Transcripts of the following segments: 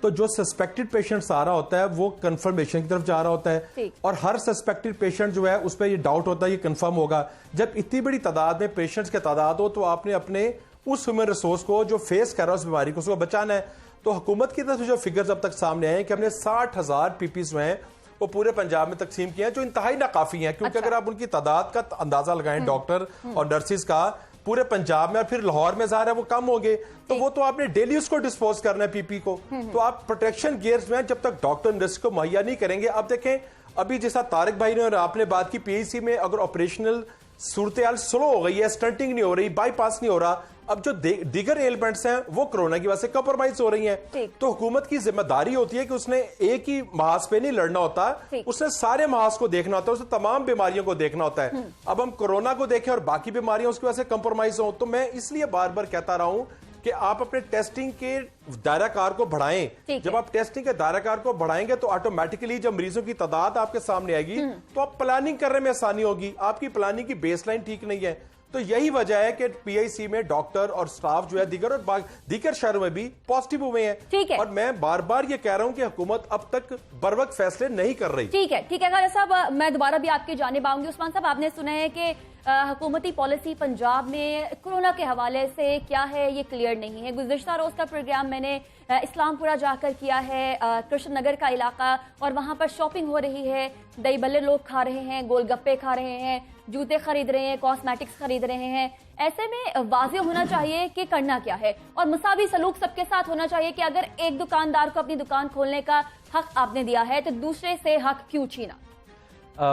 تو جو suspected patients آ رہا ہوتا ہے وہ کنفرمیشن کی طرف جا رہا ہوتا ہے اور ہر سسپیکٹڈ پیشنٹ جو ہے اس پہ یہ ڈاؤٹ ہوتا ہے یہ کنفرم ہوگا. جب اتنی بڑی تعداد میں پیشنٹس کی تعداد ہو تو آپ نے اپنے اس ہیومن ریسورس کو جو فیس کر رہا ہے اس بیماری کو اس کو بچانا ہے. تو حکومت کی طرف سے جو فگرز اب تک سامنے آئے ہیں کہ ہم نے 60,000 پی پیز ہیں وہ پورے پنجاب میں تقسیم کیے ہیں جو انتہائی ناکافی ہیں, کیونکہ اگر آپ ان کی تعداد کا اندازہ لگائیں ڈاکٹر اور نرسز کا پورے پنجاب میں اور پھر لاہور میں ظاہر ہے وہ کم ہوں گے تو وہ تو آپ نے ڈیلی اس کو ڈسپوز کرنا ہے پی پی کو. تو آپ پروٹیکشن گیئرز میں جب تک ڈاکٹر نرس کو مہیا نہیں کریں گے. اب دیکھیں ابھی جیسا طارق بھائی نے اور آپ نے بات کی پی ایچ سی میں اگر آپریشنل صورتحال سلو ہو گئی ہے, اسٹنٹنگ نہیں ہو رہی, بائی پاس نہیں ہو رہا, اب جو دیگر ایلمنٹس ہیں وہ کرونا کی وجہ سے کمپرومائز ہو رہی ہیں. تو حکومت کی ذمہ داری ہوتی ہے کہ اس نے ایک ہی محاذ پہ نہیں لڑنا ہوتا, اس نے سارے محاذ کو دیکھنا ہوتا ہے, اس نے تمام بیماریوں کو دیکھنا ہوتا ہے. اب ہم کرونا کو دیکھیں اور باقی بیماریاں اس کی وجہ سے کمپرومائز ہوں. تو میں اس لیے بار بار کہتا رہا ہوں کہ آپ اپنے ٹیسٹنگ کے دائرہ کار کو بڑھائیں. جب آپ ٹیسٹنگ کے دائرہ کار کو بڑھائیں گے تو آٹومیٹکلی جب مریضوں کی تعداد آپ کے سامنے آئے گی تو آپ پلاننگ کرنے میں آسانی ہوگی. آپ کی پلاننگ کی بیس لائن ٹھیک نہیں ہے. تو یہی وجہ ہے کہ پی آئی سی میں ڈاکٹر اور سٹاف جو ہے دیگر شہروں میں بھی پازیٹیو ہوئے ہیں. اور میں بار بار یہ کہہ رہا ہوں کہ حکومت اب تک بروقت فیصلے نہیں کر رہی. ٹھیک ہے خالد صاحب, میں دوبارہ بھی آپ کی جانب آؤں گی. عثمان صاحب, آپ نے سنا ہے کہ حکومتی پالیسی پنجاب میں کورونا کے حوالے سے کیا ہے یہ کلیئر نہیں ہے. گزشتہ روز کا پروگرام میں نے اسلام پورہ جا کر کیا ہے, کرشن نگر کا علاقہ, اور وہاں پر شاپنگ ہو رہی ہے, دہی بلے لوگ کھا رہے ہیں, گول گپے کھا رہے ہیں, جوتے خرید رہے ہیں, کاسمیٹکس خرید رہے ہیں. ایسے میں واضح ہونا چاہیے کہ کرنا کیا ہے اور مساوی سلوک سب کے ساتھ ہونا چاہیے کہ اگر ایک دکاندار کو اپنی دکان کھولنے کا حق آپ نے دیا ہے تو دوسرے سے حق کیوں چھینا.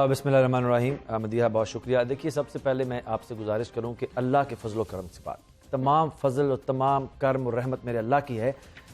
بسم اللہ الرحمن الرحیم. مدیحہ بہت شکریہ. دیکھیے سب سے پہلے میں آپ سے گزارش کروں کہ اللہ کے فضل و کرم سے بات, تمام فضل اور تمام کرم اور رحمت میرے اللہ کی ہے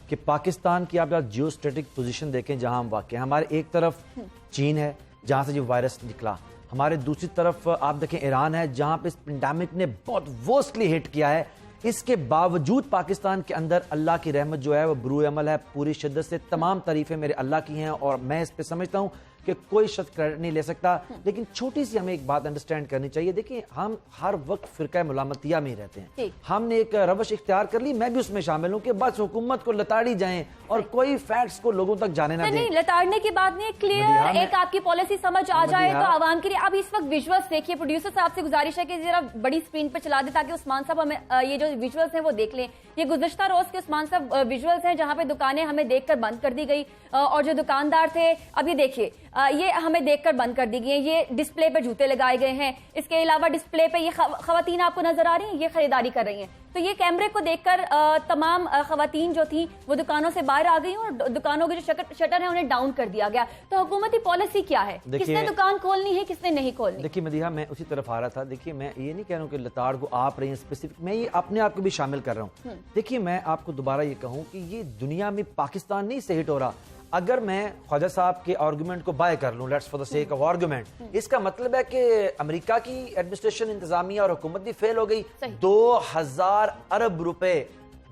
کہ پاکستان کی آپ جیو اسٹیٹک پوزیشن دیکھیں جہاں ہم واقع ہیں. ہمارے ایک طرف چین ہے جہاں سے یہ وائرس نکلا, ہمارے دوسری طرف آپ دیکھیں ایران ہے جہاں پہ اس پینڈیمک نے بہت ورسٹلی ہٹ کیا ہے. اس کے باوجود پاکستان کے اندر اللہ کی رحمت جو ہے وہ بروئے عمل ہے پوری شدت سے. تمام تعریفیں میرے اللہ کی ہیں اور میں اس پہ سمجھتا ہوں کہ کوئی شخص کریڈٹ نہیں لے سکتا. لیکن چھوٹی سی ہمیں ایک بات انڈرسٹینڈ کرنی چاہیے. دیکھیں ہم ہر وقت فرقہ ملامتیہ میں ہی رہتے ہیں. ہم نے ایک روش اختیار کر لی, میں بھی اس میں شامل ہوں, کہ بس حکومت کو لتاڑی جائیں اور کوئی فیکٹس کو لوگوں تک جانے نہ دیں. نہیں, لتاڑنے کی بات نہیں, کلیئر ایک آپ کی پالیسی سمجھ آ جائے تو عوام کے لیے. اب اس وقت ویژولز دیکھیے, پروڈیوسر صاحب سے گزارش ہے کہ ذرا بڑی اسکرین پہ چلا دیں تاکہ عثمان صاحب ہمیں یہ جو ویژولز ہیں وہ دیکھ لیں. یہ گزشتہ روز کے عثمان صاحب ویژولز ہیں جہاں پہ دکانیں ہمیں دیکھ کر بند کر دی گئی اور جو دکاندار تھے, اب یہ دیکھیے یہ ہمیں دیکھ کر بند کر دی گئی ہیں. یہ ڈسپلے پہ جوتے لگائے گئے ہیں, اس کے علاوہ ڈسپلے پہ یہ خواتین آپ کو نظر آ رہی ہیں, یہ خریداری کر رہی ہیں. تو یہ کیمرے کو دیکھ کر تمام خواتین جو تھیں وہ دکانوں سے باہر آ گئی اور دکانوں کے جو شٹر ہیں انہیں ڈاؤن کر دیا گیا. تو حکومتی پالیسی کیا ہے, کس نے دکان کھولنی ہے, کس نے نہیں کھولنی. دیکھیے مدیحہ, میں اسی طرف آ رہا تھا. دیکھیے میں یہ نہیں کہہ رہا ہوں کہ لتاڑ کو آپ رہی ہیں اسپیسیفک, میں یہ اپنے آپ کو بھی شامل کر رہا ہوں. دیکھیے میں آپ کو دوبارہ یہ کہوں کہ یہ دنیا میں پاکستان نہیں سے ہٹ ہو رہا. اگر میں خواجہ صاحب کے آرگومنٹ کو بائی کر لوں, let's for the sake of argument, اس کا مطلب ہے کہ امریکہ کی ایڈمنسٹریشن, انتظامیہ اور حکومت بھی فیل ہو گئی. 2000 ارب روپے,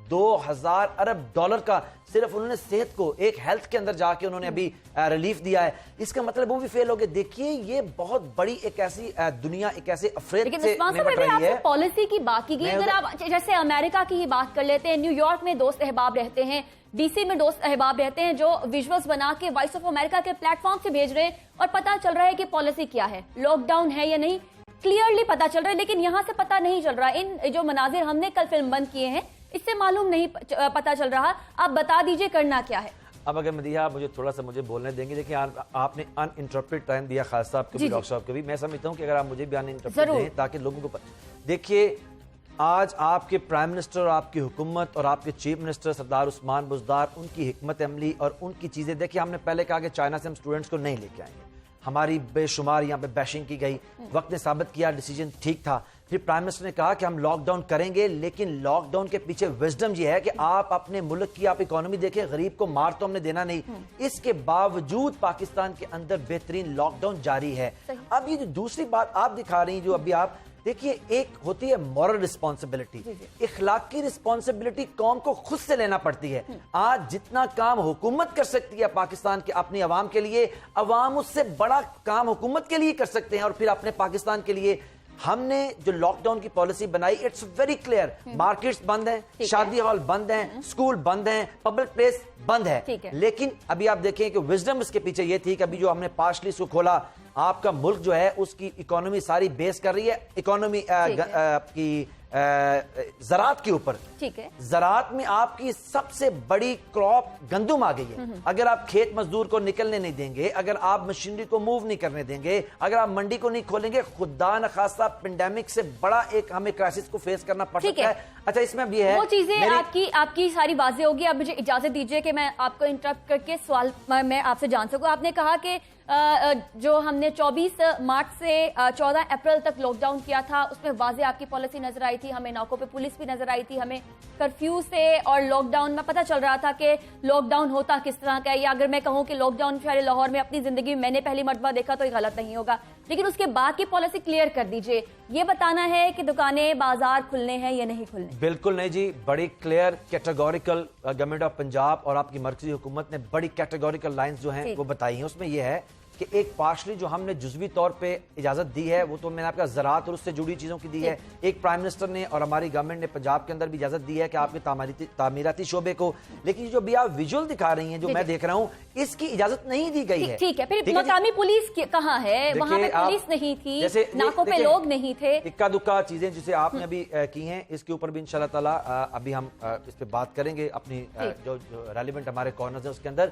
2000 ارب ڈالر کا صرف انہوں نے صحت کو, ایک ہیلتھ کے اندر جا کے انہوں نے ابھی ریلیف دیا ہے. اس کا مطلب وہ بھی فیل ہو گئے. دیکھیے یہ بہت بڑی ایک ایسی دنیا, ایک ایسے افریت سے نمٹ رہی ہے. پالیسی کی بات کی گئی, اگر آپ جیسے امریکہ کی ہی بات کر لیتے ہیں, نیو یارک میں دوست احباب رہتے ہیں, ڈی سی میں دوست احباب رہتے ہیں جو ویژولز بنا کے وائس آف امریکہ کے پلیٹ فارم سے بھیج رہے ہیں اور پتا چل رہا ہے کہ پالیسی کیا ہے, لاک ڈاؤن ہے یا نہیں, کلیئرلی پتا چل رہا ہے. لیکن یہاں سے پتا نہیں چل رہا. ان جو مناظر ہم نے کل فلم بند کیے ہیں اس سے معلوم نہیں پتا چل رہا. آپ بتا دیجئے کرنا کیا ہے. اب اگر مدیحہ مجھے تھوڑا سا مجھے بولنے دیں گے. دیکھیں آپ نے ان انٹرپریٹ ٹائم دیا خالد صاحب کو بھی, ڈاکٹر صاحب کو بھی. میں سمجھتا ہوں کہ اگر آپ مجھے بھی ان انٹرپریٹ دیں تاکہ لوگوں کو دیکھیے, آج آپ کے پرائم منسٹر, آپ کی حکومت اور آپ کے چیف منسٹر سردار عثمان بزدار, ان کی حکمت عملی اور ان کی چیزیں دیکھیں. ہم نے پہلے کہا کہ چائنا سے ہم اسٹوڈنٹس کو نہیں لے کے آئیں گے, ہماری بے شمار یہاں پہ بیشنگ کی گئی, وقت نے ثابت کیا ڈیسیجن ٹھیک تھا. پھر پرائم منسٹر نے کہا کہ ہم لاک ڈاؤن کریں گے, لیکن لاک ڈاؤن کے پیچھے وزڈم یہ ہے کہ آپ اپنے ملک کی آپ اکانومی دیکھیں, غریب کو مار تو ہم نے دینا نہیں. اس کے باوجود پاکستان کے اندر بہترین لاک ڈاؤن جاری ہے. اب یہ جو دوسری بات آپ دکھا رہی ہیں, جو ابھی آپ دیکھیے, ایک ہوتی ہے مورل رسپانسبلٹی, اخلاقی رسپانسبلٹی قوم کو خود سے لینا پڑتی ہے. آج جتنا کام حکومت کر سکتی ہے پاکستان کے اپنی عوام کے لیے, عوام اس سے بڑا کام حکومت کے لیے کر سکتے ہیں اور پھر اپنے پاکستان کے لیے. ہم نے جو لاک ڈاؤن کی پالیسی بنائی اٹس ویری کلیئر. مارکیٹس بند ہیں, شادی ہال بند ہیں, اسکول بند ہیں, پبلک پلیس بند ہے. لیکن ابھی آپ دیکھیں کہ وزڈم اس کے پیچھے یہ تھی کہ ابھی جو ہم نے پارشلی اس کو کھولا, آپ کا ملک جو ہے اس کی اکانومی ساری بیس کر رہی ہے اکانومی کی زراعت کے اوپر. زراعت میں آپ کی سب سے بڑی کراپ گندم آ گئی ہے. اگر آپ کھیت مزدور کو نکلنے نہیں دیں گے, اگر آپ مشینری کو موو نہیں کرنے دیں گے, اگر آپ منڈی کو نہیں کھولیں گے, خدا نخواستہ پینڈیمک سے بڑا ایک ہمیں کرائسس کو فیس کرنا پڑ سکتا ہے. اچھا اس میں بھی ہے وہ چیزیں آپ کی ساری واضح ہوگی. اب مجھے اجازت دیجیے کہ میں آپ کو انٹرپٹ کر کے سوال میں آپ سے جان سکوں. آپ نے کہا کہ جو ہم نے 24 مارچ سے 14 اپریل تک لاک ڈاؤن کیا تھا, اس میں واضح آپ کی پالیسی نظر آئی تھی, ہمیں ناکوں پہ پولیس بھی نظر آئی تھی, ہمیں کرفیو سے اور لاک ڈاؤن میں پتہ چل رہا تھا کہ لاک ڈاؤن ہوتا کس طرح کا ہے. یا اگر میں کہوں کہ لاک ڈاؤن شہر لاہور میں اپنی زندگی میں نے پہلی مرتبہ دیکھا تو یہ غلط نہیں ہوگا, لیکن اس کے بعد کی پالیسی کلیئر کر دیجئے. یہ بتانا ہے کہ دکانیں بازار کھلنے ہیں یا نہیں کھلنے. بالکل نہیں جی, بڑی clear categorical government of Punjab اور آپ کی مرکزی حکومت نے بڑی کیٹیگوریکل لائنز جو ہیں وہ بتائی ہیں. اس میں یہ ہے کہ ایک پارشلی جو ہم نے جزوی طور پہ اجازت دی ہے وہ تو میں نے آپ کا زراعت اور اس سے جڑی چیزوں کی دی ہے. ایک پرائم منسٹر نے اور ہماری گورنمنٹ نے پنجاب کے اندر بھی اجازت دی ہے کہ آپ کے تعمیراتی شعبے کو, لیکن جو بھی آپ ویژول دکھا رہی ہیں جو میں دیکھ رہا ہوں اس کی اجازت نہیں دی گئی ہے. ٹھیک ہے, پھر مقامی پولیس کہاں ہے؟ وہاں پہ پولیس نہیں تھی, ناکوں پہ لوگ نہیں تھے. اکا دکا چیزیں جسے آپ نے ابھی کی ہیں اس کے اوپر بھی انشاءاللہ تعالی ابھی ہم اس پہ بات کریں گے اپنی جو ریلیونٹ ہمارے کارنرز ہیں اس کے اندر.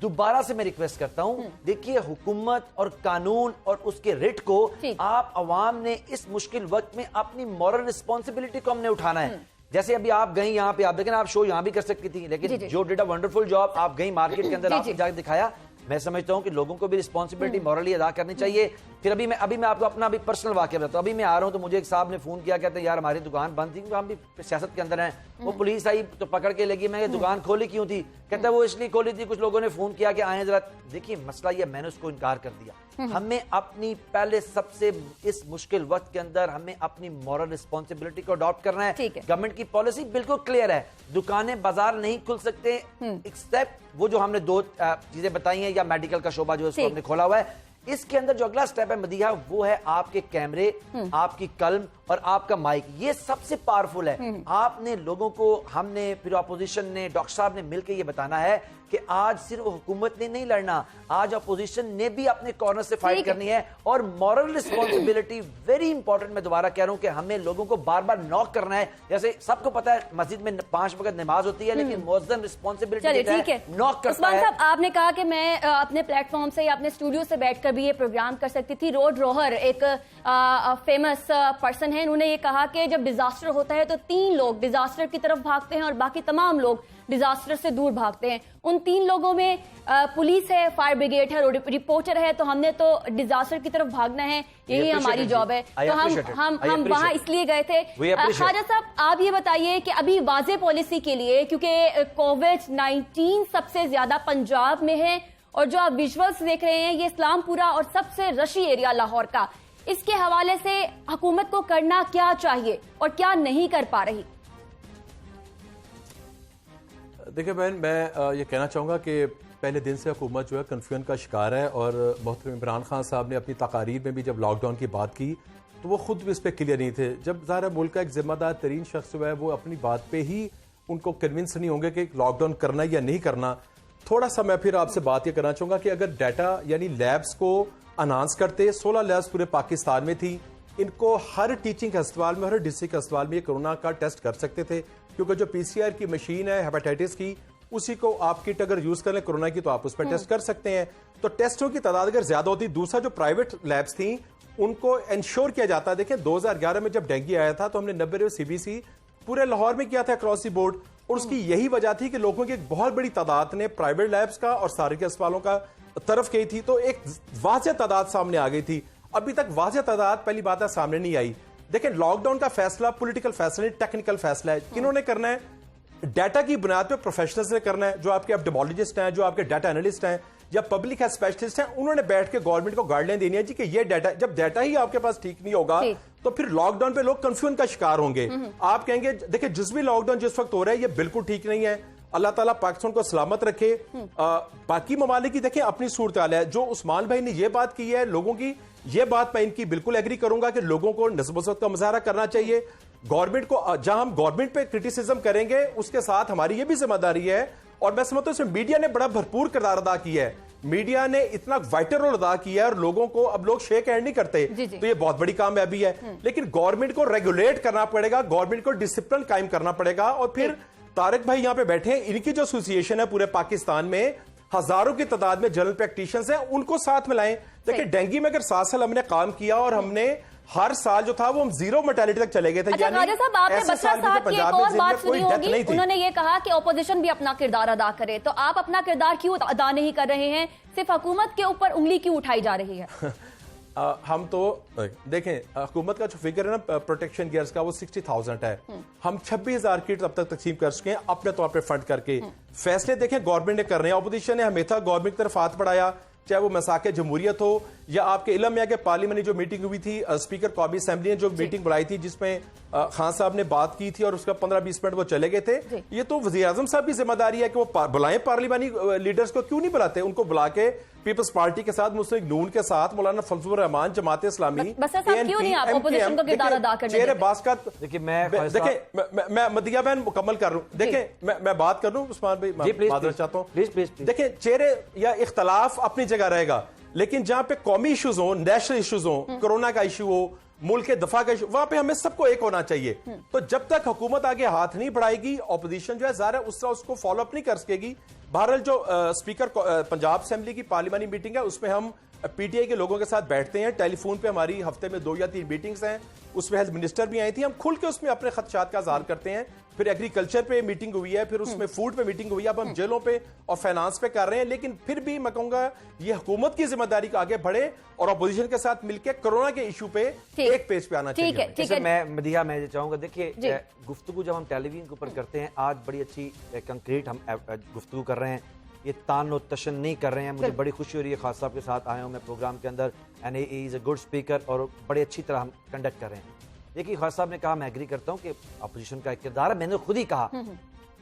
دوبارہ سے میں ریکویسٹ کرتا ہوں, دیکھیے حکومت اور قانون اور اس کے ریٹ کو آپ عوام نے اس مشکل وقت میں اپنی مورل رسپانسبلٹی کو ہم نے اٹھانا ہے. جیسے ابھی آپ گئیں یہاں پہ, آپ دیکھیں آپ شو یہاں بھی کر سکتی تھی, لیکن جو ڈیڈ اے ونڈرفل جاب آپ گئیں مارکیٹ کے اندر, آپ نے جا کے دکھایا. میں سمجھتا ہوں کہ لوگوں کو بھی رسپانسبلٹی مورلی ادا کرنی چاہیے. پھر ابھی میں آپ کو اپنا بھی پرسنل واقعہ بتاتا ہوں. ابھی میں آ رہا ہوں تو مجھے ایک صاحب نے فون کیا, کہتے ہیں یار ہماری دکان بند تھی کیونکہ ہم بھی سیاست کے اندر ہیں. وہ پولیس آئی تو پکڑ کے لگی, میں دکان کھولی کیوں تھی؟ کہتا ہے وہ اس لیے کھولی تھی, کچھ لوگوں نے فون کیا کہ آئیں ذرا. دیکھیے مسئلہ یہ, میں نے اس کو انکار کر دیا. ہمیں اپنی پہلے سب سے اس مشکل وقت کے اندر ہمیں اپنی مورل رسپانسبلٹی کو اڈاپٹ کرنا ہے. گورنمنٹ کی پالیسی بالکل کلیئر ہے, دکانیں بازار نہیں کھل سکتے ایکسپٹ وہ جو ہم نے 2 چیزیں بتائی ہیں, یا میڈیکل کا شعبہ جو اس کو ہم نے کھولا ہوا ہے. اس کے اندر جو اگلا سٹیپ ہے مدیحہ, وہ ہے آپ کے کیمرے, آپ کی قلم اور آپ کا مائک. یہ سب سے پاورفل ہے. آپ نے لوگوں کو, ہم نے, پھر اپوزیشن نے, ڈاکٹر صاحب نے مل کے یہ بتانا ہے کہ آج صرف حکومت نے نہیں لڑنا, آج اپوزیشن نے بھی اپنے کارنر سے فائٹ کرنی ہے. اور مورل رسپانسبلٹی ویری امپورٹنٹ, میں دوبارہ کہہ رہا ہوں کہ ہمیں لوگوں کو بار بار نوک کرنا ہے. جیسے سب کو پتا ہے مسجد میں 5 وقت نماز ہوتی ہے, لیکن مؤذن رسپانسبلٹی نوک کرتا ہے. صاحب آپ نے کہا کہ میں اپنے پلیٹ فارم سے یا اپنے اسٹوڈیو سے بیٹھ کر بھی یہ پروگرام کر سکتی تھی. روڈ روہر ایک فیمس پرسن ہے, انہوں نے یہ کہا کہ جب ڈیزاسٹر ہوتا ہے تو 3 لوگ ڈیزاسٹر کی طرف بھاگتے ہیں اور باقی تمام لوگ ڈیزاسٹر سے دور بھاگتے ہیں. ان 3 لوگوں میں پولیس ہے, فائر بریگیڈ ہے, رپورٹر ہے. تو ہم نے تو ڈیزاسٹر کی طرف بھاگنا ہے, یہی ہماری جاب ہے. تو ہم وہاں اس لیے گئے تھے. خواجہ صاحب آپ یہ بتائیے کہ ابھی واضح پالیسی کے لیے, کیونکہ کووڈ-19 سب سے زیادہ پنجاب میں ہے, اور جو آپ ویژولز دیکھ رہے ہیں یہ اسلام پورہ اور سب سے رشی ایریا لاہور کا, اس کے حوالے سے حکومت کو کرنا کیا چاہیے اور کیا نہیں کر پا رہی؟ دیکھیں بہن, میں یہ کہنا چاہوں گا کہ پہلے دن سے حکومت جو ہے کنفیوژن کا شکار ہے, اور محترم عمران خان صاحب نے اپنی تقاریر میں بھی جب لاک ڈاؤن کی بات کی تو وہ خود بھی اس پہ کلیئر نہیں تھے. جب ظاہر ملک کا ایک ذمہ دار ترین شخص جو ہے وہ اپنی بات پہ ہی ان کو کنونس نہیں ہوں گے کہ لاک ڈاؤن کرنا یا نہیں کرنا. تھوڑا سا میں پھر آپ سے بات یہ کرنا چاہوں گا کہ اگر ڈیٹا یعنی لیبس کو انہانس کرتے, 16 لیبس پورے پاکستان میں تھی, ان کو ہر ٹیچنگ ہسپتال میں, ہر ڈسٹرکٹ ہسپتال میں یہ کورونا کا ٹیسٹ کر سکتے تھے, کیونکہ جو PCR کی مشین ہے ہیپاٹائٹس کی, اسی کو آپ کٹ اگر یوز کر لیں کورونا کی تو آپ اس پہ ٹیسٹ کر سکتے ہیں. تو ٹیسٹوں کی تعداد اگر زیادہ ہوتی. دوسرا جو پرائیویٹ لیبس تھیں ان کو انشور کیا جاتا ہے. دیکھیں 2011 میں جب ڈینگی آیا تھا تو ہم نے 90 CBC پورے لاہور میں کیا تھا اکراس دی بورڈ, اور اس کی یہی وجہ تھی کہ لوگوں کی ایک بہت بڑی تعداد نے پرائیویٹ لیبس کا اور سارے کے اسپتالوں کا طرف گئی تھی, تو ایک واضح تعداد سامنے آ گئی تھی. ابھی تک واضح تعداد پہلی بات ہے سامنے نہیں آئی. دیکھیں لاک ڈاؤن کا فیصلہ پولیٹیکل فیصلہ نہیں, ٹیکنیکل فیصلہ ہے. کنہوں نے کرنا ہے؟ ڈیٹا کی بنیاد پہ پروفیشنلز نے کرنا ہے, جو آپ کے ایپیڈیمولوجسٹ ہیں, جو آپ کے ڈیٹا انالسٹ ہیں, یا پبلک ہیلتھ اسپیشلسٹ ہیں. انہوں نے بیٹھ کے گورنمنٹ کو گائیڈ لائن دینی ہے جی کہ یہ ڈیٹا, جب ڈیٹا ہی آپ کے پاس ٹھیک نہیں ہوگا تو پھر لاک ڈاؤن پہ لوگ کنفیوژن کا شکار ہوں گے. آپ کہیں گے دیکھیں جس بھی لاک ڈاؤن جس وقت ہو رہا ہے یہ بالکل ٹھیک نہیں ہے. اللہ تعالیٰ پاکستان کو سلامت رکھے. باقی ممالک کی دیکھیں اپنی صورتحال ہے. جو عثمان بھائی نے یہ بات کی ہے لوگوں کی یہ بات میں ان کی بالکل ایگری کروں گا کہ لوگوں کو نظم و ضبط کا مظاہرہ کرنا چاہیے. گورنمنٹ کو جہاں ہم گورنمنٹ پہ کرٹیسزم کریں گے اس کے ساتھ ہماری یہ بھی ذمہ داری ہے, اور میں سمجھتا ہوں اس میں میڈیا نے بڑا بھرپور کردار ادا کیا ہے. میڈیا نے اتنا وائٹل رول ادا کیا ہے اور لوگوں کو اب لوگ شیک ہینڈ نہیں کرتے, تو یہ بہت بڑی کامیابی ہے. لیکن گورنمنٹ کو ریگولیٹ کرنا پڑے گا, گورنمنٹ کو ڈسپلن قائم کرنا پڑے گا. اور پھر طارق بھائی یہاں پہ بیٹھے ہیں, ان کی جو ایسوسی ایشن ہے پورے پاکستان میں ہزاروں کی تعداد میں جنرل پریکٹیشنز ہیں, ان کو ساتھ ملائیں. دیکھیں ڈینگی میں اگر 7 سال ہم نے کام کیا اور ہم نے ہر سال جو تھا وہ ہم 0 مرٹیلٹی تک چلے گئے تھے. اچھا خواجہ صاحب, آپ نے بسرا صاحب کی ایک اور بات سنی ہوگی, انہوں نے یہ کہا کہ اپوزیشن بھی اپنا کردار ادا کرے, تو آپ اپنا کردار کیوں ادا نہیں کر رہے ہیں, صرف حکومت کے اوپر انگلی کیوں اٹھائی جا رہی ہے؟ ہم تو دیکھیں حکومت کا جو فگر ہے نا پروٹیکشن گیئرز کا وہ 60,000 ہے. ہم 26,000 کٹ اب تک تقسیم کر چکے ہیں اپنے طور پہ فنڈ کر کے. فیصلے دیکھیں گورنمنٹ نے کر رہے ہیں, اپوزیشن نے ہمیشہ گورنمنٹ کی طرف ہاتھ بڑھایا, چاہے وہ مساق جمہوریت ہو یا آپ کے علم میں کہ پارلیمنٹ جو میٹنگ ہوئی تھی, اسپیکر قومی اسمبلی نے جو میٹنگ بلائی تھی جس میں خان صاحب نے بات کی تھی اور اس کا 15-20 منٹ وہ چلے گئے تھے. یہ تو وزیر اعظم صاحب کی ذمہ داری ہے کہ وہ بلائیں پارلیمانی لیڈرز کو, کیوں نہیں بلاتے, ان کو بلا کے پیپلز پارٹی کے ساتھ, مسلم نون کے ساتھ, مولانا فضل الرحمان, جماعت اسلامی, چہرے باز کا. دیکھیں میں مدیہ بہن مکمل کر لوں, دیکھیں میں بات کر لوں عثمان بھائی, معذرت چاہتا ہوں. دیکھیں چہرے یا اختلاف اپنی جگہ رہے گا, لیکن جہاں پہ قومی ایشوز ہوں, نیشنل ایشوز ہوں, کورونا کا ایشو ہو, ملک کے دفاع کا ایشو, وہاں پہ ہمیں سب کو ایک ہونا چاہیے. تو جب تک حکومت آگے ہاتھ نہیں بڑھائے گی, اپوزیشن جو ہے ظاہر ہے اس طرح اس کو فالو اپ نہیں کر سکے گی. بہرحال جو اسپیکر پنجاب اسمبلی کی پارلیمانی میٹنگ ہے اس میں ہم پی ٹی آئی کے لوگوں کے ساتھ بیٹھتے ہیں, ٹیلی فون پہ ہماری ہفتے میں 2 یا 3 میٹنگز ہیں, اس میں ہیلتھ منسٹر بھی آئی تھی, ہم کھل کے اس میں اپنے خدشات کا اظہار کرتے ہیں. پھر ایگریکلچر پہ میٹنگ ہوئی ہے, پھر اس میں فوڈ پہ میٹنگ ہوئی ہے, اب ہم جیلوں پہ اور فائنانس پہ کر رہے ہیں. لیکن پھر بھی میں کہوں گا یہ حکومت کی ذمہ داری کو آگے بڑھے اور اپوزیشن کے ساتھ مل کے کورونا کے ایشو پہ ایک پیج پہ آنا چاہیے. میں مدیحہ میں چاہوں گا, دیکھیے گفتگو جب ہم ٹیلی ویژن کے اوپر کرتے ہیں, آج بڑی اچھی کنکریٹ ہم گفتگو کر رہے ہیں, یہ تان و تشن نہیں کر رہے ہیں. مجھے بڑی خوشی ہو رہی ہے خاص صاحب کے ساتھ آیا ہوں میں پروگرام کے اندر, and he is a good speaker, اور بڑی اچھی طرح ہم کنڈکٹ کر رہے ہیں. دیکھیے خواجہ صاحب نے کہا, میں ایگری کرتا ہوں کہ اپوزیشن کا ایک کردار ہے, میں نے خود ہی کہا.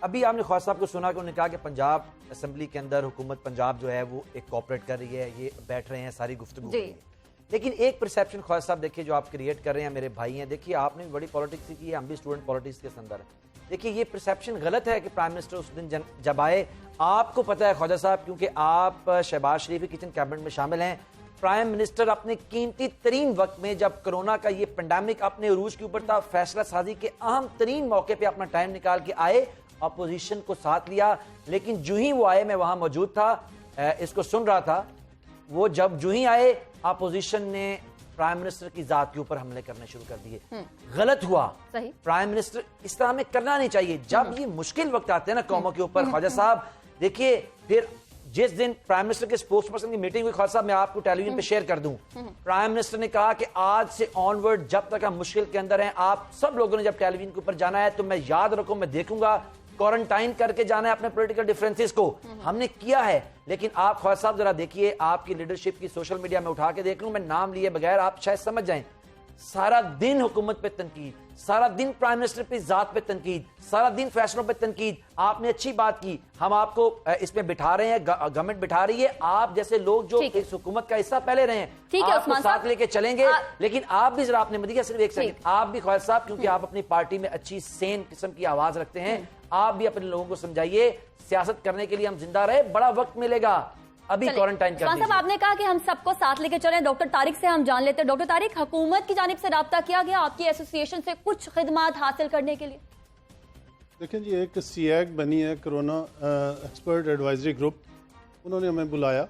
ابھی آپ نے خواجہ صاحب کو سنا کہ انہوں نے کہا کہ پنجاب اسمبلی کے اندر حکومت پنجاب جو ہے وہ ایک کوآپریٹ کر رہی ہے, یہ بیٹھ رہے ہیں ساری گفتگو. لیکن ایک پرسیپشن خواجہ صاحب دیکھیے جو آپ کریٹ کر رہے ہیں, میرے بھائی ہیں, دیکھیے آپ نے بھی بڑی پالیٹکس کی ہے, ہم بھی اسٹوڈنٹ پالیٹکس کے اندر. دیکھیے یہ پرسیپشن غلط ہے کہ پرائم منسٹر اس دن جب آئے, آپ کو پتا ہے خواجہ صاحب کیونکہ آپ شہباز شریف کی کچن کیبنٹ میں شامل ہیں, پرائم منسٹر اپنے قیمتی ترین وقت میں جب کرونا کا یہ پینڈیمک اپنے عروج کے اوپر تھا, فیصلہ سازی کے اہم ترین موقع پہ اپنا ٹائم نکال کے آئے, اپوزیشن کو ساتھ لیا. لیکن جو ہی وہ آئے, میں وہاں موجود تھا, اس کو سن رہا تھا, وہ جب جو ہی آئے اپوزیشن نے پرائم منسٹر کی ذات کے اوپر حملے کرنے شروع کر دیے. غلط ہوا, پرائم منسٹر اس طرح ہمیں کرنا نہیں چاہیے. جب یہ مشکل وقت آتے ہیں نا قوموں کے اوپر, خواجہ صاحب دیکھیے پھر جس دن پرائم منسٹر کے اسپوکس پرسن کی میٹنگ ہوئی, خواجہ صاحب میں آپ کو ٹیلی ویژن پہ شیئر کر دوں, پرائم منسٹر نے کہا کہ آج سے آن ورڈ جب تک ہم مشکل کے اندر ہیں, آپ سب لوگوں نے جب ٹیلی ویژن کے اوپر جانا ہے تو میں یاد رکھوں, میں دیکھوں گا, کوارنٹائن کر کے جانا ہے اپنے پولیٹیکل ڈیفرنسز کو. ہم نے کیا ہے, لیکن آپ خواجہ صاحب ذرا دیکھیے, آپ کی لیڈرشپ کی سوشل میڈیا میں اٹھا کے دیکھ لوں, میں نام لیے بغیر آپ شاید سمجھ جائیں, سارا دن حکومت پہ تنقید, سارا دن پرائم منسٹر پہ ذات پہ تنقید, سارا دن فیصلوں پہ تنقید. آپ نے اچھی بات کی, ہم آپ کو اس میں بٹھا رہے ہیں, گورنمنٹ بٹھا رہی ہے, آپ جیسے لوگ جو اس حکومت کا حصہ پہلے رہے ہیں آپ کو ساتھ لے کے چلیں گے. لیکن آپ بھی ذرا, آپ نے مدیحہ صرف ایک سیکنڈ, آپ بھی خواجہ صاحب کیونکہ آپ اپنی پارٹی میں اچھی سین قسم کی آواز رکھتے ہیں, آپ بھی اپنے لوگوں کو سمجھائیے, سیاست کرنے کے لیے ہم زندہ رہے, بڑا وقت ملے گا, ابھی کوارنٹائن کر دیجیے. آپ نے کہا کہ ہم سب کو ساتھ لے کے چلیں. ڈاکٹر طارق سے ہم جان لیتے ہیں. ڈاکٹر طارق, حکومت کی جانب سے رابطہ کیا گیا آپ کی ایسوسی ایشن سے کچھ خدمات حاصل کرنے کے لیے؟ دیکھیں جی, ایک سی ایک بنی ہے کرونا ایکسپرٹ ایڈوائزری گروپ, انہوں نے ہمیں بلایا.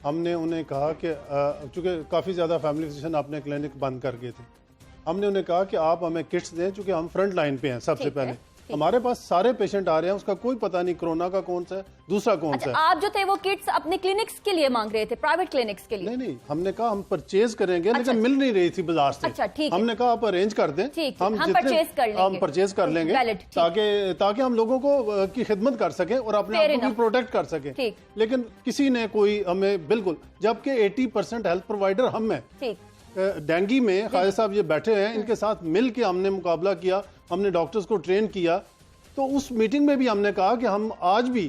ہم نے انہیں کہا کہ چونکہ کافی زیادہ فیملی فزیشین اپنے کلینک بند کر گئے تھے, ہم نے انہیں کہا کہ آپ ہمیں کٹس دیں, چونکہ ہم فرنٹ لائن پہ ہیں. سب سے پہلے ہمارے پاس سارے پیشنٹ آ رہے ہیں, اس کا کوئی پتہ نہیں کرونا کا کون سا ہے, دوسرا کون سا ہے. آپ جو تھے وہ کٹس اپنے کلینکس کے لیے مانگ رہے تھے, پرائیویٹ کلینکس کے لیے؟ نہیں, ہم نے کہا ہم پرچیز کریں گے, لیکن مل نہیں رہی تھی بازار سے. ہم نے کہا آپ ارینج کر دیں, ہم پرچیز کر لیں گے تاکہ ہم لوگوں کو کی خدمت کر سکیں اور اپنے آپ کو بھی پروٹیکٹ کر سکیں. لیکن کسی نے کوئی ہمیں بالکل, جبکہ 80% ہیلتھ پرووائڈر ہم ہیں. ڈینگی میں خواجہ صاحب یہ بیٹھے ہیں, ان کے ساتھ مل کے ہم نے مقابلہ کیا, ہم نے ڈاکٹرز کو ٹرین کیا. تو اس میٹنگ میں بھی ہم نے کہا کہ ہم آج بھی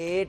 $8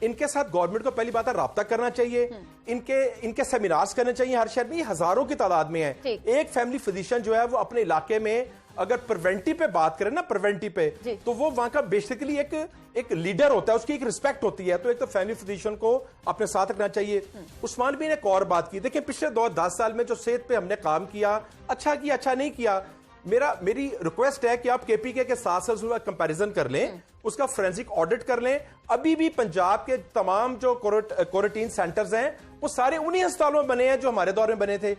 ان کے ساتھ گورنمنٹ کو پہلی بات ہے رابطہ کرنا چاہیے, ان کے سیمینارز کرنے چاہیے ہر شہر میں, یہ ہزاروں کی تعداد میں ہے. ایک فیملی فزیشین جو ہے وہ اپنے علاقے میں اگر پریونٹی پہ بات کریں نا, پریونٹی پہ, تو وہ وہاں کا بیسیکلی ایک لیڈر ہوتا ہے, اس کی ایک رسپیکٹ ہوتی ہے. تو ایک تو فیملی فزیشین کو اپنے ساتھ رکھنا چاہیے. عثمان بھی نے ایک اور بات کی, دیکھیں پچھلے 10 سال میں جو صحت پہ ہم نے کام کیا, اچھا نہیں کیا, میری ریکویسٹ ہے کہ آپ کے پی کے ساتھ ساتھ کمپیریزن کر لیں, اس کا فورینسک آڈٹ کر لیں. ابھی بھی پنجاب کے تمام جو کوارنٹین سینٹرز ہیں وہ سارے انہی ہسپتالوں میں بنے ہیں جو ہمارے دور میں بنے تھے.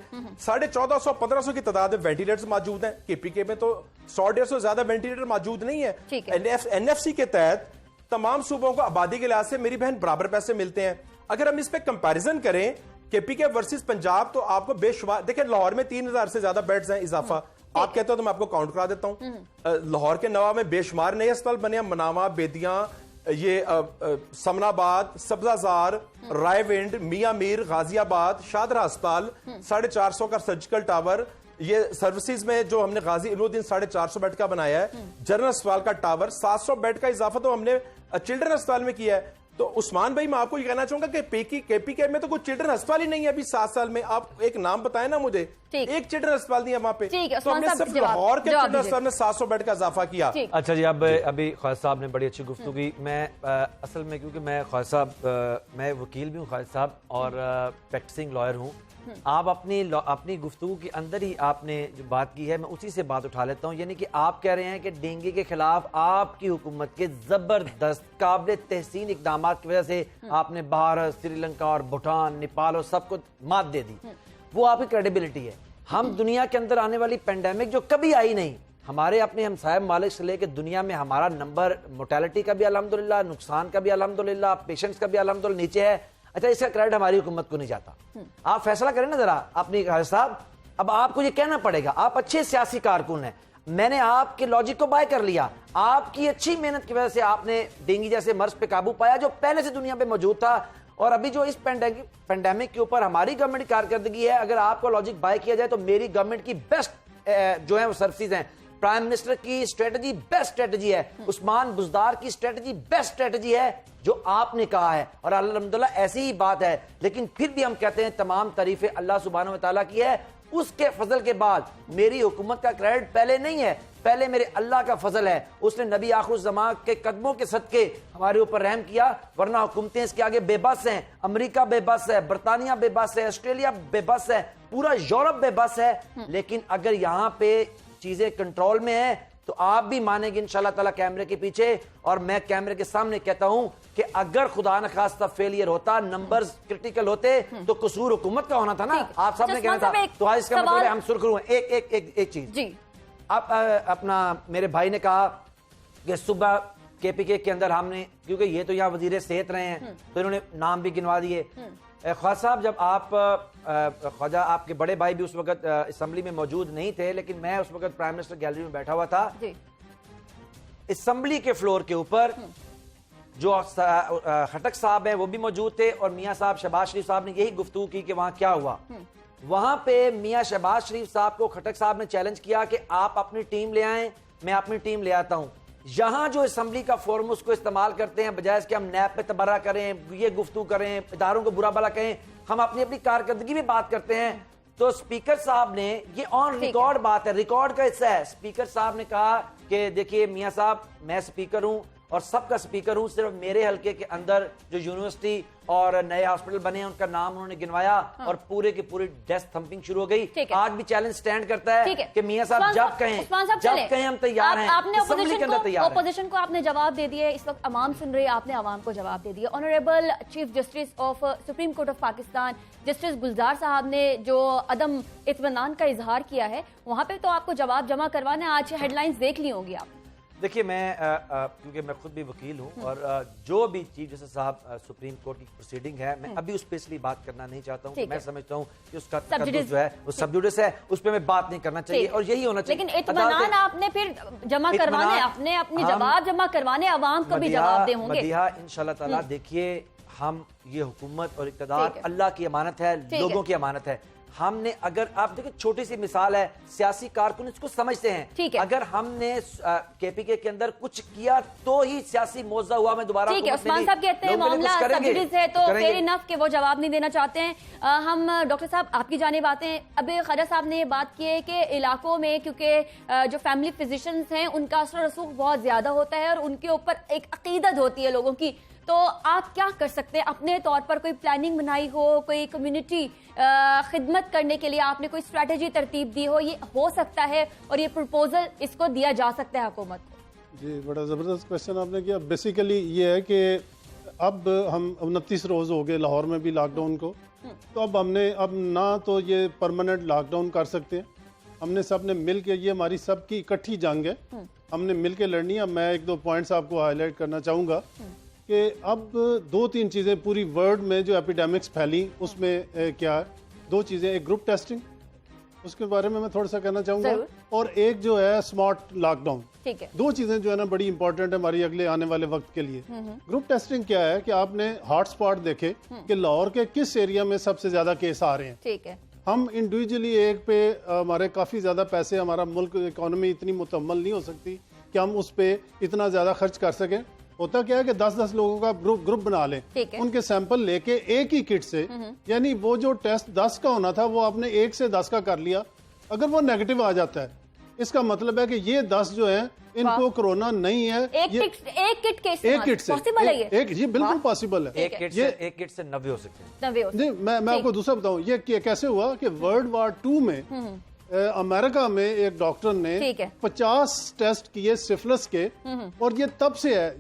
1450-1500 کی تعداد میں وینٹیلیٹرز موجود ہیں. کے پی کے میں تو 100-150 سے زیادہ وینٹیلیٹر موجود نہیں ہے. این ایف سی کے تحت تمام صوبوں کو آبادی کے لحاظ سے میری بہن برابر پیسے ملتے ہیں. اگر ہم اس پہ کمپیریزن کریں کے پی کے ورسز پنجاب, تو آپ کو بے شمار دیکھیں, لاہور میں 3000 سے زیادہ بیڈز ہیں اضافہ. آپ کہتے ہو تو میں آپ کو کاؤنٹ کرا دیتا ہوں. لاہور کے نوا میں بے شمار نئے ہسپتال بنے ہیں, مناوا, بیدیاں, یہ سمن آباد, سبزہ زار, رائے ونڈ, میاں میر, غازی آباد, شادرہ ہسپتال, 450 کا سرجیکل ٹاور, یہ سروسز میں جو ہم نے غازی الدین 450 بیڈ کا بنایا ہے, جنرل ہسپتال کا ٹاور, 700 بیڈ کا اضافہ تو ہم نے چلڈرن ہسپتال میں کیا ہے. تو عثمان بھائی میں آپ کو یہ کہنا چاہوں گا کہ کے پی کے میں تو کوئی چلڈرن ہسپتال ہی نہیں ہے ابھی 7 سال میں. آپ ایک نام بتائیں نا مجھے, ایک چلڈرن ہسپتال نہیں ہے وہاں پہ. تو ہم نے صرف لاہور کے چلڈرن ہسپتال میں 700 بیڈ کا اضافہ کیا. اچھا جی, ابھی خالد صاحب نے بڑی اچھی گفتگو کی. میں اصل میں کیونکہ میں خالد صاحب میں وکیل بھی ہوں خالد صاحب, اور پریکٹسنگ لائر ہوں. آپ اپنی گفتگو کے اندر ہی آپ نے جو بات کی ہے میں اسی سے بات اٹھا لیتا ہوں. یعنی کہ آپ کہہ رہے ہیں کہ ڈینگی کے خلاف آپ کی حکومت کے زبردست قابل تحسین اقدامات کی وجہ سے آپ نے بھارت, سری لنکا اور بھوٹان, نیپال اور سب کو مات دے دی. وہ آپ کی کریڈیبلٹی ہے. ہم دنیا کے اندر آنے والی پینڈیمک جو کبھی آئی نہیں, ہمارے اپنے ہمسائے ممالک سے لے کے دنیا میں ہمارا نمبر موٹیلٹی کا بھی الحمدللہ, نقصان کا بھی الحمدللہ, پیشنٹس کا بھی الحمدللہ نیچے ہے. اچھا, اس کا کریڈٹ ہماری حکومت کو نہیں جاتا. آپ فیصلہ کریں نا ذرا اپنی صاحب. اب آپ کو یہ کہنا پڑے گا, آپ اچھے سیاسی کارکن ہیں, میں نے آپ کے لاجک کو بائی کر لیا. آپ کی اچھی محنت کی وجہ سے آپ نے ڈینگی جیسے مرض پہ قابو پایا جو پہلے سے دنیا پہ موجود تھا. اور ابھی جو اس پینڈیمک کے اوپر ہماری گورنمنٹ کی کارکردگی ہے, اگر آپ کو لاجک بائی کیا جائے تو میری گورنمنٹ کی بیسٹ جو ہیں وہ سروسز ہیں. پرائم منسٹر کی اسٹریٹجی بیسٹ اسٹریٹجی ہے, عثمان بزدار کی اسٹریٹجی بیسٹ اسٹریٹجی ہے جو آپ نے کہا ہے, اور الحمدللہ ایسی ہی بات ہے. لیکن پھر بھی ہم کہتے ہیں تمام تعریفیں اللہ سبحانہ و تعالیٰ کی ہے. اس کے فضل کے بعد میری حکومت کا کریڈٹ پہلے نہیں ہے, پہلے میرے اللہ کا فضل ہے. اس نے نبی آخر الزمان کے قدموں کے صدقے ہمارے اوپر رحم کیا, ورنہ حکومتیں اس کے آگے بے بس ہیں. امریکہ بے بس ہے, برطانیہ بے بس ہے, آسٹریلیا بے بس ہے, پورا یورپ بے بس ہے. لیکن اگر یہاں پہ چیزیں کنٹرول میں ہیں تو آپ بھی مانیں گے انشاءاللہ تعالیٰ کیمرے کے پیچھے. اور میں کیمرے کے سامنے کہتا ہوں کہ اگر خدا نخواستہ فیلئر ہوتا, نمبرز کرٹیکل ہوتے, تو قصور حکومت کا ہونا تھا نا. آپ سب نے کہنا تھا. تو آج اس کا مطلب ہے ہم سرخرو ہیں. ایک چیز اب اپنا میرے بھائی نے کہا کہ صبح کے پی کے اندر ہم نے, کیونکہ یہ تو یہاں وزیر صحت رہے ہیں تو انہوں نے نام بھی گنوا دیے. خواجہ صاحب, جب آپ خواجہ آپ کے بڑے بھائی بھی اس وقت اسمبلی میں موجود نہیں تھے, لیکن میں اس وقت پرائم منسٹر گیلری میں بیٹھا ہوا تھا. اسمبلی کے فلور کے اوپر جو خٹک صاحب ہیں وہ بھی موجود تھے, اور میاں صاحب شہباز شریف صاحب نے یہی گفتگو کی کہ وہاں کیا ہوا. وہاں پہ میاں شہباز شریف صاحب کو خٹک صاحب نے چیلنج کیا کہ آپ اپنی ٹیم لے آئیں, میں اپنی ٹیم لے آتا ہوں. یہاں جو اسمبلی کا فورم اس کو استعمال کرتے ہیں, بجائے اس کہ ہم نیب پہ تبرہ کریں, یہ گفتگو کریں, اداروں کو برا بھلا کہیں, ہم اپنی کارکردگی میں بات کرتے ہیں. تو اسپیکر صاحب نے, یہ آن ریکارڈ بات ہے, ریکارڈ کا حصہ ہے, اسپیکر صاحب نے کہا کہ دیکھیے میاں صاحب, میں اسپیکر ہوں اور سب کا اسپیکر ہوں, صرف میرے حلقے کے اندر جو یونیورسٹی اور نئے ہاسپٹل بنے ہیں ان کا نام انہوں نے گنوایا, اور پورے کی پوری ڈیسک تھمپنگ شروع ہو گئی. آج بھی چیلنج سٹینڈ کرتا ہے کہ میاں صاحب جب کہیں ہم تیار ہیں. اپوزیشن کو آپ نے جواب دے دیا, اس وقت عوام سن رہی ہے, آپ نے عوام کو جواب دے دیا. Honourable chief justice of supreme court of Pakistan justice Gulzar صاحب نے جو عدم اطمینان کا اظہار کیا ہے, وہاں پہ تو آپ کو جواب جمع کروانا ہے. آج ہیڈ لائنز دیکھ لی ہوں گی آپ. دیکھیے, میں کیونکہ میں خود بھی وکیل ہوں, اور جو بھی چیف جسٹس صاحب سپریم کورٹ کی پروسیڈنگ ہے, میں ابھی اس پہ اس لیے بات کرنا نہیں چاہتا ہوں. میں سمجھتا ہوں کہ اس کا تقدس جو ہے وہ سب جوڈس ہے, اس پہ میں بات نہیں کرنا چاہیے, اور یہی ہونا چاہیے. لیکن اطمینان آپ نے پھر جمع کروانے, اپنے جواب جمع کروانے, عوام کو بھی جواب دے ہوں گے. مدیحہ انشاءاللہ تعالیٰ, دیکھیے ہم یہ حکومت اور اقتدار اللہ کی امانت ہے, لوگوں کی امانت ہے. ہم نے اگر آپ دیکھیں چھوٹی سی مثال ہے سیاسی کارکن اس کو سمجھتے ہیں اگر ہم نے کے پی کے اندر کچھ کیا تو ہی سیاسی موضوع ہوا میں دوبارہ ٹھیک ہے عثمان صاحب کہتے ہیں معاملہ سبسڈیز ہے تو فیئر انف کہ وہ جواب نہیں دینا چاہتے ہیں. ہم ڈاکٹر صاحب آپ کی جانب آتے ہیں. ابھی خواجہ صاحب نے یہ بات کی ہے کہ علاقوں میں کیونکہ جو فیملی فزیشنز ہیں ان کا اثر و رسوخ بہت زیادہ ہوتا ہے اور ان کے اوپر ایک عقیدت ہوتی ہے لوگوں کی, تو آپ کیا کر سکتے ہیں اپنے طور پر؟ کوئی پلاننگ بنائی ہو, کوئی کمیونٹی خدمت کرنے کے لیے آپ نے کوئی اسٹریٹجی ترتیب دی ہو, یہ ہو سکتا ہے اور یہ پروپوزل اس کو دیا جا سکتا ہے حکومت کو؟ جی بڑا زبردست کوشچن آپ نے کیا. بیسیکلی یہ ہے کہ اب ہم 29 روز ہو گئے لاہور میں بھی لاک ڈاؤن کو, تو اب ہم نے اب نہ تو یہ پرماننٹ لاک ڈاؤن کر سکتے ہیں, ہم نے سب نے مل کے, یہ ہماری سب کی اکٹھی جنگ ہے, ہم نے مل کے لڑنی ہے. میں ایک دو پوائنٹس آپ کو ہائی لائٹ کرنا چاہوں گا کہ اب 2-3 چیزیں پوری ورلڈ میں جو ایپیڈیمکس پھیلی اس میں کیا ہے, 2 چیزیں, ایک گروپ ٹیسٹنگ, اس کے بارے میں تھوڑا سا کہنا چاہوں گا, اور ایک جو ہے اسمارٹ لاک ڈاؤن. 2 چیزیں جو ہے نا بڑی امپورٹنٹ ہے ہماری اگلے آنے والے وقت کے لیے. گروپ ٹیسٹنگ کیا ہے کہ آپ نے ہاٹ اسپاٹ دیکھے کہ لاہور کے کس ایریا میں سب سے زیادہ کیس آ رہے ہیں. ٹھیک ہے, ہم انڈیویجلی ایک پہ ہمارے کافی زیادہ پیسے, ہمارا ملک اکانومی اتنی مکمل نہیں ہو سکتی کہ ہم اس پہ اتنا زیادہ خرچ کر سکیں. ہوتا کیا ہے کہ 10-10 لوگوں کا گروپ بنا لیں, ان کے سیمپل لے کے ایک ہی کٹ سے, یعنی وہ جو ٹیسٹ 10 کا ہونا تھا وہ آپ نے 1 سے 10 کا کر لیا. اگر وہ نیگیٹو آ جاتا ہے اس کا مطلب ہے کہ یہ 10 جو ہیں ان کو کرونا نہیں ہے. ایک کٹ سے جی بالکل پاسبل ہے. ایک کٹ سے 90 ہو سکتے ہیں. جی میں آپ کو دوسرا بتاؤں یہ کیسے ہوا کہ ورلڈ وار 2 میں امریکہ میں ایک ڈاکٹر نے 50 ٹیسٹ کیے سفلس کے, اور یہ تب سے ہے,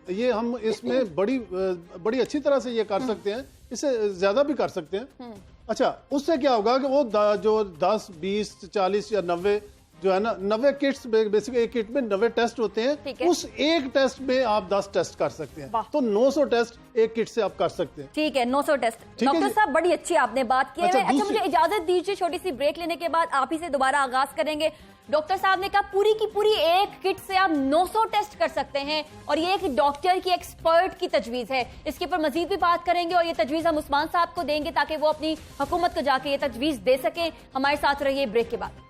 یہ ہم اس میں بڑی اچھی طرح سے یہ کر سکتے ہیں, اس سے زیادہ بھی کر سکتے ہیں. اچھا اس سے کیا ہوگا کہ وہ جو 10, 20, 40 یا 90 جو ہے نا 90 کٹس بیسک ایک کٹ میں 90 ٹیسٹ ہوتے ہیں, اس ایک ٹیسٹ میں آپ 10 ٹیسٹ کر سکتے ہیں, تو 900 ٹیسٹ ایک کٹ سے آپ کر سکتے ہیں. ٹھیک ہے 900 ٹیسٹ. ڈاکٹر صاحب بڑی اچھی آپ نے بات کی ہے. اچھا مجھے اجازت دیجیے, چھوٹی سی بریک لینے کے بعد آپ ہی سے دوبارہ آغاز کریں گے. ڈاکٹر صاحب نے کہا پوری کی پوری ایک کٹ سے آپ 900 ٹیسٹ کر سکتے ہیں, اور یہ ایک ڈاکٹر کی ایکسپرٹ کی تجویز ہے. اس کے اوپر مزید بھی بات کریں گے, اور یہ تجویز ہم عثمان صاحب کو دیں گے تاکہ وہ اپنی حکومت کو جا کے یہ تجویز دے سکیں. ہمارے ساتھ رہیے بریک کے بعد.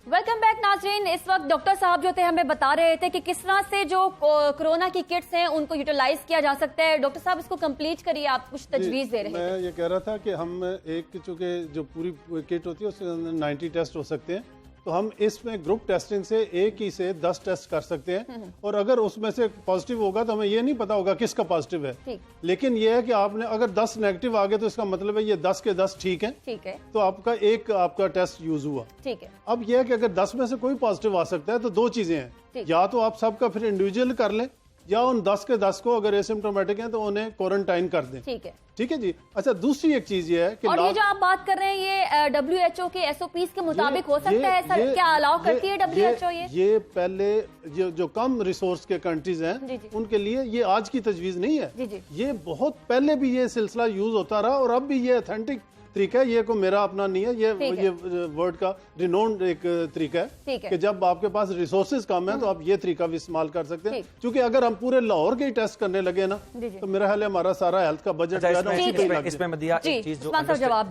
ویلکم بیک ناظرین. اس وقت ڈاکٹر صاحب جو تھے ہمیں بتا رہے تھے کہ کس طرح سے جو کرونا کی کٹس ہیں ان کو یوٹیلائز کیا جا سکتا ہے. ڈاکٹر صاحب اس کو کمپلیٹ کریے, آپ کچھ تجویز دے رہے ہیں. میں یہ کہہ رہا تھا کہ ہم ایک چونکہ جو پوری کٹ ہوتی ہے اس کے اندر 90 ٹیسٹ ہو سکتے ہیں, تو ہم اس میں گروپ ٹیسٹنگ سے ایک ہی سے 10 ٹیسٹ کر سکتے ہیں, اور اگر اس میں سے پازیٹیو ہوگا تو ہمیں یہ نہیں پتا ہوگا کس کا پازیٹیو ہے, لیکن یہ ہے کہ آپ نے اگر 10 نیگیٹو آ گئے تو اس کا مطلب ہے یہ 10 کے 10 ٹھیک ہے, تو آپ کا ایک آپ کا ٹیسٹ یوز ہوا. اب یہ ہے کہ اگر 10 میں سے کوئی پازیٹیو آ سکتا ہے تو 2 چیزیں ہیں, یا تو آپ سب کا پھر انڈیویجل کر لیں, یا ان 10 کے 10 کو اگر ایسمپٹومیٹک ہیں تو انہیں کوارنٹائن کر دیں. ٹھیک ہے جی. اچھا دوسری ایک چیز یہ ہے کہ اور یہ جو آپ بات کر رہے ہیں یہ WHO کے SOPs کے مطابق ہو سکتا ہے سر, کیا الاؤ کرتی ہے WHO؟ یہ پہلے جو کم ریسورس کے کنٹریز ہیں ان کے لیے یہ آج کی تجویز نہیں ہے, یہ بہت پہلے بھی یہ سلسلہ یوز ہوتا رہا, اور اب بھی یہ اتھینٹک طریقہ ہے, یہ کوئی میرا اپنا نہیں ہے, یہ ورلڈ کا رینونڈ ایک طریقہ ہے کہ جب آپ کے پاس ریسورسز کم ہیں تو آپ یہ طریقہ بھی استعمال کر سکتے ہیں. کیونکہ اگر ہم پورے لاہور کے ہی ٹیسٹ کرنے لگے نا تو میرا خیال ہے ہمارا سارا ہیلتھ کا بجٹ اس میں مدیہ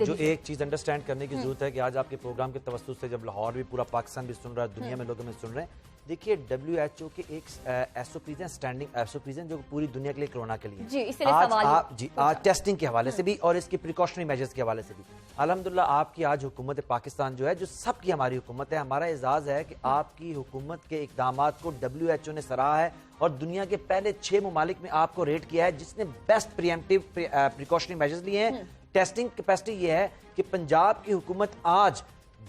جو ایک چیز انڈرسٹینڈ کرنے کی ضرورت ہے کہ آج آپ کے پروگرام کے توسط سے جب لاہور بھی پورا پاکستان بھی سن رہا ہے, دنیا میں لوگ ہمیں سن رہے ہیں, دیکھیے WHO کے ایک SOPs ہیں, اسٹینڈنگ SOPs ہیں جو پوری دنیا کے لیے کرونا کے لیے آج ٹیسٹنگ کے حوالے سے بھی اور اس کی پریکاشنری میجرز کے حوالے سے بھی. الحمدللہ آپ کی آج حکومت پاکستان جو ہے, جو سب کی ہماری حکومت ہے, ہمارا اعزاز ہے کہ آپ کی حکومت کے اقدامات کو WHO نے سراہا ہے, اور دنیا کے پہلے 6 ممالک میں آپ کو ریٹ کیا ہے جس نے بیسٹ پریمپٹیو پریکاشنری میجرز لیے ہیں. ٹیسٹنگ کیپیسٹی یہ ہے کہ پنجاب کی حکومت آج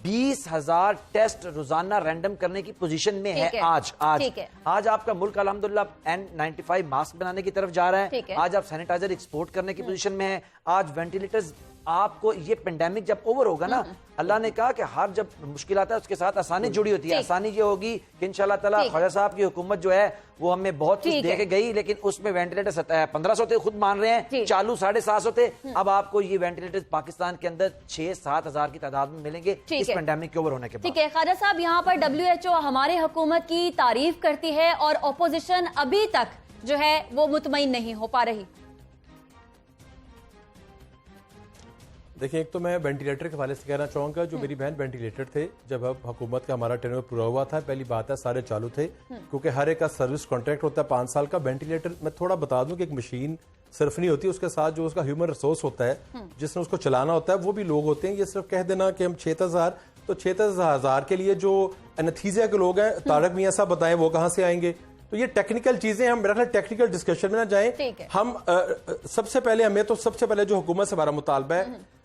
20,000 ٹیسٹ روزانہ رینڈم کرنے کی پوزیشن میں ہے. آج آپ کا ملک الحمدللہ N95 ماسک بنانے کی طرف جا رہا ہے, آج آپ سینیٹائزر ایکسپورٹ کرنے کی پوزیشن میں ہے, آج وینٹیلیٹرز آپ کو یہ پینڈیمک جب اوور ہوگا نا، اللہ نے کہا کہ ہر جب مشکلات ہے اس کے ساتھ آسانی جڑی ہوتی ہے. آسانی یہ ہوگی کہ انشاءاللہ تعالیٰ خواجہ صاحب کی حکومت جو ہے وہ ہمیں بہت کچھ دے کے گئی، لیکن اس میں وینٹیلیٹر 1500 تھے، خود مان رہے ہیں، چالو 750 تھے. اب آپ کو یہ وینٹیلیٹر پاکستان کے اندر 6-7 ہزار کی تعداد میں ملیں گے اس پینڈیمک کے اوور ہونے کے بعد. ٹھیک ہے خواجہ صاحب، یہاں پر WHO ہمارے حکومت کی تعریف کرتی ہے اور اپوزیشن ابھی تک جو ہے وہ مطمئن نہیں ہو پا رہی. دیکھیں، ایک تو میں وینٹیلیٹر کے حوالے سے کہنا چاہوں گا، جو میری بہن وینٹیلیٹر تھے جب اب حکومت کا ہمارا ٹرن پورا ہوا تھا، پہلی بات ہے سارے چالو تھے، کیونکہ ہر ایک کا سروس کانٹریکٹ ہوتا ہے 5 سال کا. وینٹیلیٹر میں تھوڑا بتا دوں کہ ایک مشین صرف نہیں ہوتی، اس کے ساتھ جو اس کا ہیومن ریسورس ہوتا ہے جس نے اس کو چلانا ہوتا ہے وہ بھی لوگ ہوتے ہیں. یہ صرف کہہ دینا کہ ہم 6,000 تو 6,000 کے لیے جو انتھیزیا کے لوگ ہیں، طارق میاں صاحب بتائیں وہ کہاں سے آئیں گے؟ تو یہ ٹیکنیکل چیزیں، ہم میرا خیال ٹیکنیکل ڈسکشن میں نہ جائیں. ہم سب سے پہلے جو حکومت سے ہمارا مطالبہ ہے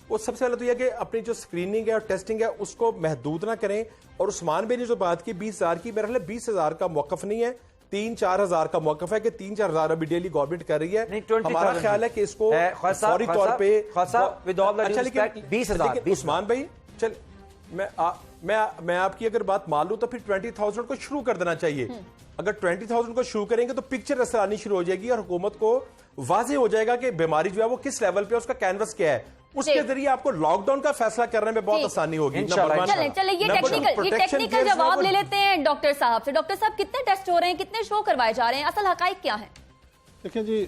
وہ سب سے پہلے تو یہ کہ اپنی جو اسکریننگ ہے اور ٹیسٹنگ ہے اس کو محدود نہ کریں. اور عثمان بھائی نے جو بات کی 20,000 کی، میرا خیال 20,000 کا موقف نہیں ہے، 3-4 ہزار کا موقف ہے کہ 3-4 ہزار ابھی ڈیلی گورنمنٹ کر رہی ہے. ہمارا خیال ہے کہ اس کو فوری طور پہ عثمان بھائی چل میں آپ کی اگر بات مان لوں تو پھر 20,000 کو شروع کر دینا چاہیے. اگر 20,000 کو شروع کریں گے تو پکچر نظر آنی شروع ہو جائے گی اور حکومت کو واضح ہو جائے گا کہ بیماری جو ہے وہ کس لیول پہ، اس کا کینوس کیا ہے. اس کے ذریعے آپ کو لاک ڈاؤن کا فیصلہ کرنے میں بہت آسانی ہوگی. چلیں یہ ٹیکنیکل جواب لے لیتے ہیں ڈاکٹر صاحب سے. ڈاکٹر صاحب، کتنے ٹیسٹ ہو رہے ہیں، کتنے شو کروائے جا رہے ہیں، اصل حقائق کیا ہیں؟ دیکھیں جی،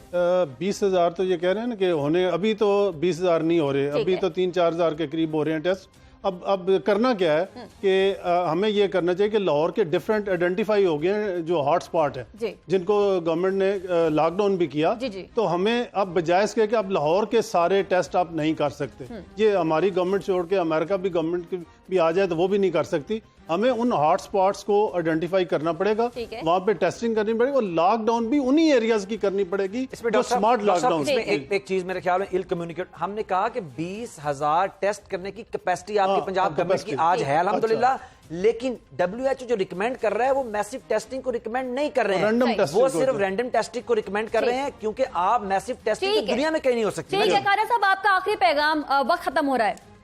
20,000 تو یہ کہہ رہے ہیں نا کہ ہونے، ابھی تو 20,000 نہیں ہو رہے، ابھی تو 3-4 ہزار کے قریب ہو رہے ہیں ٹیسٹ. اب کرنا کیا ہے کہ ہمیں یہ کرنا چاہیے کہ لاہور کے ڈیفرنٹ آئیڈینٹیفائی ہو گئے ہیں جو ہاٹ سپاٹ ہیں جن کو گورنمنٹ نے لاک ڈاؤن بھی کیا. تو ہمیں اب بجائے اس کے کہ اب لاہور کے سارے ٹیسٹ آپ نہیں کر سکتے، یہ ہماری گورنمنٹ چھوڑ کے امریکہ بھی گورنمنٹ بھی آ جائے تو وہ بھی نہیں کر سکتی. ہمیں ان ہاٹ سپاٹس کو آئیڈینٹیفائی کرنا پڑے گا، وہاں پہ ٹیسٹنگ کرنی پڑے گی اور لاک ڈاؤن بھی انہی ایریاز کی کرنی پڑے گی جو سمارٹ لاک ڈاؤن. ایک چیز میرے خیال میں کمیونیکیٹ، ہم نے کہا کہ 20,000 ٹیسٹ کرنے کی کیپیسٹی آپ کی پنجاب گورنمنٹ کی آج ہے الحمدللہ، لیکن WHO جو ریکمینڈ کر رہا ہے وہ میسو ٹیسٹنگ کو ریکمینڈ نہیں کر رہے ہیں، وہ صرف رینڈم ٹیسٹنگ کو ریکمینڈ کر رہے ہیں، کیونکہ آپ میسو ٹیسٹنگ دنیا میں کہیں نہیں ہو سکتی. ٹھیک ہے خواجہ صاحب، آپ کا آخری پیغام، وقت ختم ہو رہا ہے.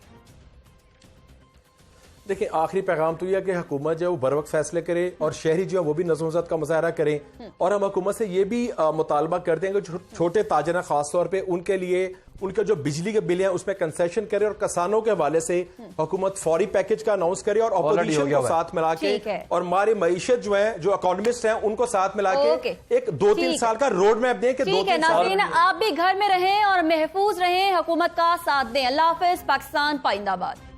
دیکھیں، آخری پیغام تو یہ ہے کہ حکومت جو ہے وہ بر وقت فیصلے کرے اور شہری جو ہے وہ بھی نظم و ضبط کا مظاہرہ کریں. اور ہم حکومت سے یہ بھی مطالبہ کرتے ہیں کہ چھوٹے تاجر ہیں خاص طور پہ، ان کے لیے ان کے جو بجلی کے بل ہیں اس میں کنسیشن کرے اور کسانوں کے حوالے سے حکومت فوری پیکج کا اناؤنس کرے اور اپوزیشن کو ساتھ ملا کے اور ہماری معیشت جو ہے جو اکانومسٹ ہیں ان کو ساتھ ملا کے ایک 2-3 سال کا روڈ میپ دیں کہ 2-3 سال آپ بھی گھر میں رہیں اور محفوظ رہیں، حکومت کا ساتھ دیں. اللہ حافظ. پاکستان پائندہ باد.